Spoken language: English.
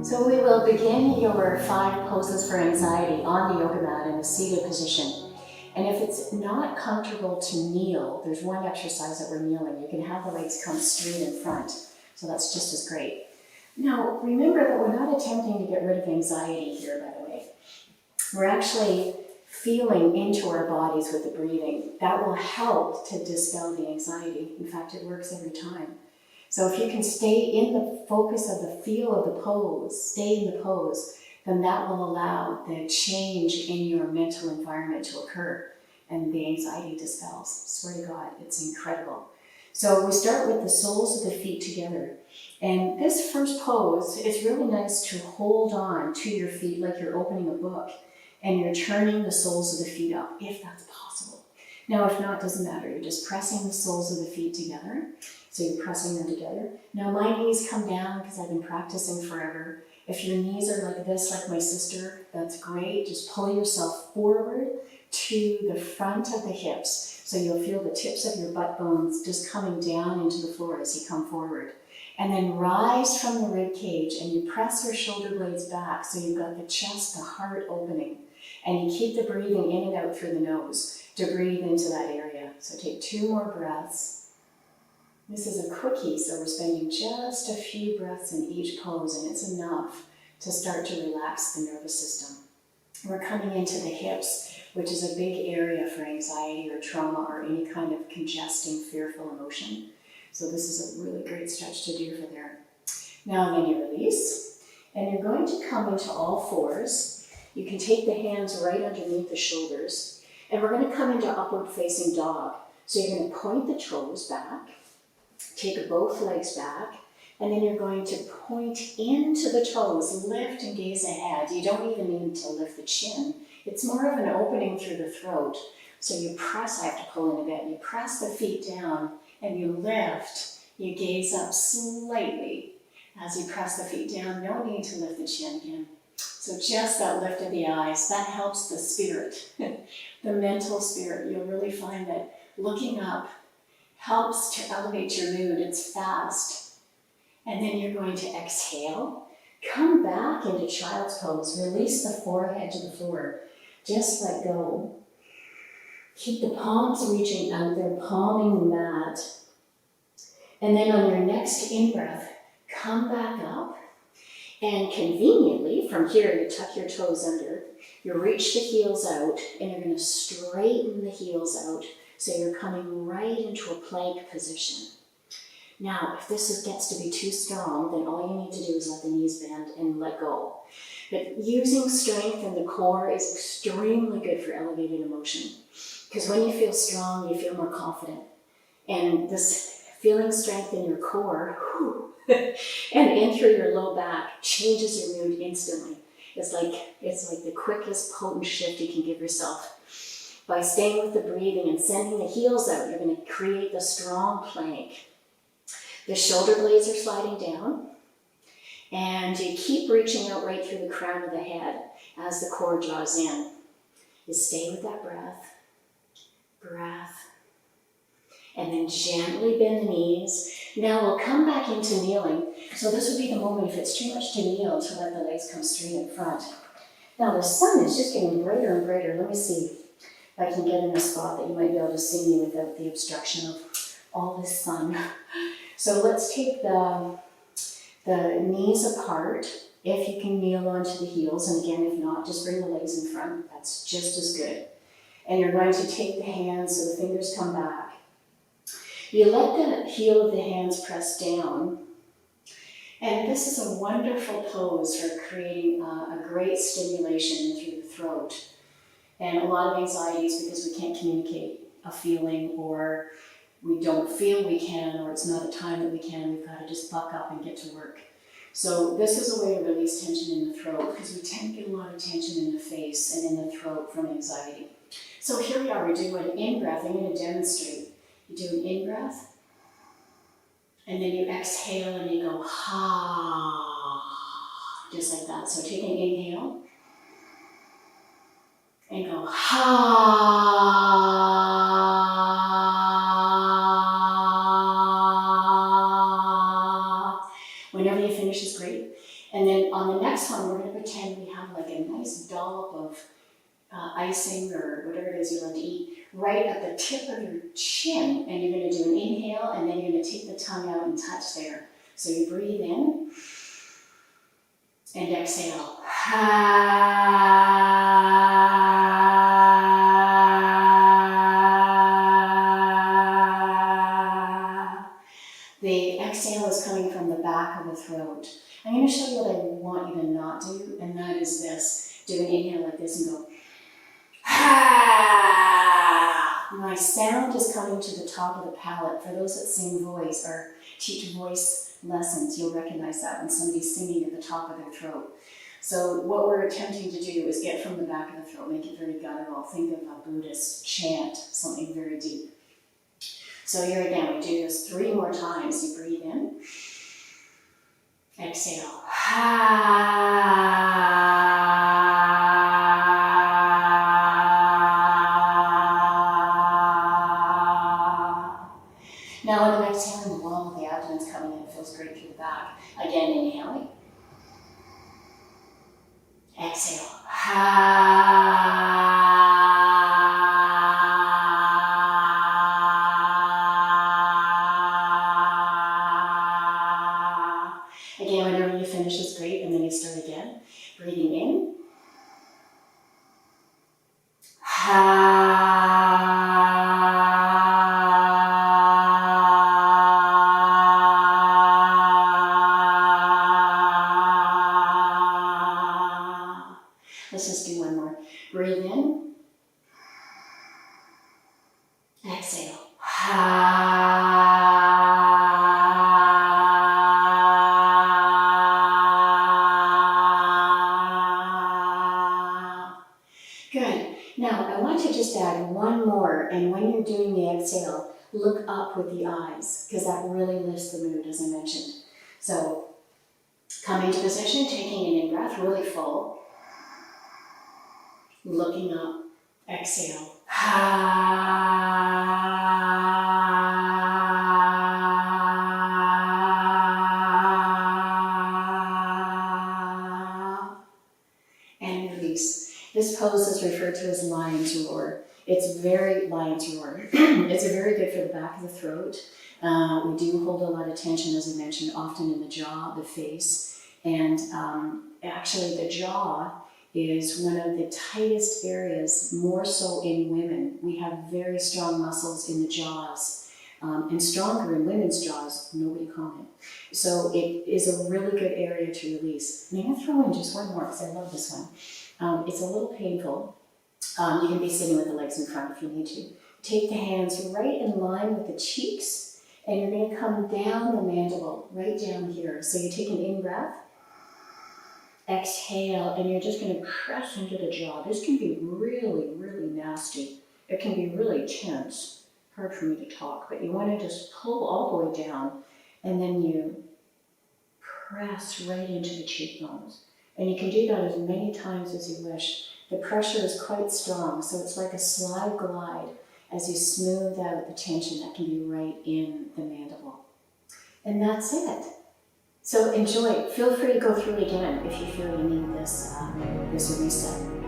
So we will begin your 5 poses for anxiety on the yoga mat in a seated position. And if it's not comfortable to kneel, there's one exercise that we're kneeling. You can have the legs come straight in front. So that's just as great. Now, remember that we're not attempting to get rid of anxiety here, by the way. We're actually feeling into our bodies with the breathing. That will help to dispel the anxiety. In fact, it works every time. So if you can stay in the focus of the feel of the pose, stay in the pose, then that will allow the change in your mental environment to occur and the anxiety dispels. Swear to God, it's incredible. So we start with the soles of the feet together. And this first pose, it's really nice to hold on to your feet like you're opening a book and you're turning the soles of the feet up, if that's possible. Now, if not, it doesn't matter. You're just pressing the soles of the feet together. So you're pressing them together. Now my knees come down because I've been practicing forever. If your knees are like this, like my sister, that's great. Just pull yourself forward to the front of the hips. So you'll feel the tips of your butt bones just coming down into the floor as you come forward. And then rise from the rib cage and you press your shoulder blades back so you've got the chest, the heart opening. And you keep the breathing in and out through the nose to breathe into that area. So take 2 more breaths. This is a quickie, so we're spending just a few breaths in each pose, and it's enough to start to relax the nervous system. We're coming into the hips, which is a big area for anxiety or trauma or any kind of congesting, fearful emotion. So this is a really great stretch to do for there. Now then you release, and you're going to come into all fours. You can take the hands right underneath the shoulders, and we're going to come into upward facing dog. So you're going to point the toes back, take both legs back, and then you're going to point into the toes, lift and gaze ahead. You don't even need to lift the chin. It's more of an opening through the throat. So you press, I have to pull in a bit, you press the feet down and you lift, you gaze up slightly as you press the feet down. No need to lift the chin again. So just that lift of the eyes, that helps the spirit, the mental spirit. You'll really find that looking up helps to elevate your mood. It's fast. And then you're going to exhale. Come back into child's pose. Release the forehead to the floor. Just let go. Keep the palms reaching out there, palming the mat. And then on your next in-breath, come back up. And conveniently, from here, you tuck your toes under. You reach the heels out, and you're going to straighten the heels out. So you're coming right into a plank position. Now, if this gets to be too strong, then all you need to do is let the knees bend and let go. But using strength in the core is extremely good for elevated emotion. Because when you feel strong, you feel more confident. And this feeling strength in your core, and in through your low back, changes your mood instantly. It's like the quickest potent shift you can give yourself. By staying with the breathing and sending the heels out, you're going to create the strong plank. The shoulder blades are sliding down, and you keep reaching out right through the crown of the head as the core draws in. You stay with that breath, and then gently bend the knees. Now we'll come back into kneeling. So this would be the moment, if it's too much to kneel, to let the legs come straight in front. Now the sun is just getting brighter and brighter. Let me see. I can get in a spot that you might be able to see me without the obstruction of all this sun. So let's take the knees apart, if you can kneel onto the heels, and again, if not, just bring the legs in front. That's just as good. And you're going to take the hands so the fingers come back. You let the heel of the hands press down. And this is a wonderful pose for creating a great stimulation through the throat. And a lot of anxieties because we can't communicate a feeling, or we don't feel we can, or it's not a time that we can. We've got to just buck up and get to work. So this is a way to release tension in the throat, because we tend to get a lot of tension in the face and in the throat from anxiety. So here we are, we're doing an in-breath. I'm going to demonstrate. You do an in-breath, and then you exhale and you go, ha, just like that. So take an inhale, and go, ha. icing or whatever it is you love to eat, right at the tip of your chin. And you're going to do an inhale, and then you're going to take the tongue out and touch there. So you breathe in and exhale. The exhale is coming from the back of the throat. I'm going to show you what I want you to not do, and that is this. Do an inhale like this and go. My sound is coming to the top of the palate. For those that sing voice or teach voice lessons, you'll recognize that when somebody's singing at the top of their throat. So what we're attempting to do is get from the back of the throat, make it very guttural. Think of a Buddhist chant, something very deep. So here again, we do this 3 more times. You breathe in, exhale. Now when I'm exhaling, the wall of the abdomen's coming in, it feels great through the back. Again, inhaling. Exhale. Again, whenever you finish is great, and then you start again. Breathing in. Let's just do one more. Breathe in. Exhale. Good. Now, I want to just add one more, and when you're doing the exhale, look up with the eyes, because that really lifts the mood, as I mentioned. So, come into position, taking an in-breath, really full. Looking up, exhale. And release. This pose is referred to as lion's roar. It's very lion's roar. It's very good for the back of the throat. We do hold a lot of tension, as I mentioned, often in the jaw, the face, and actually the jaw is one of the tightest areas, more so in women. We have very strong muscles in the jaws, and stronger in women's jaws, nobody comment. So it is a really good area to release. And I'm going to throw in just one more, because I love this one. It's a little painful. You can be sitting with the legs in front if you need to. Take the hands right in line with the cheeks, and you're going to come down the mandible, right down here. So you take an in-breath, exhale, and you're just going to press into the jaw. This can be really, really nasty. It can be really tense. Hard for me to talk, but you want to just pull all the way down, and then you press right into the cheekbones. And you can do that as many times as you wish. The pressure is quite strong, so it's like a slide glide as you smooth out the tension that can be right in the mandible. And that's it. So enjoy. Feel free to go through it again if you feel you need this reset.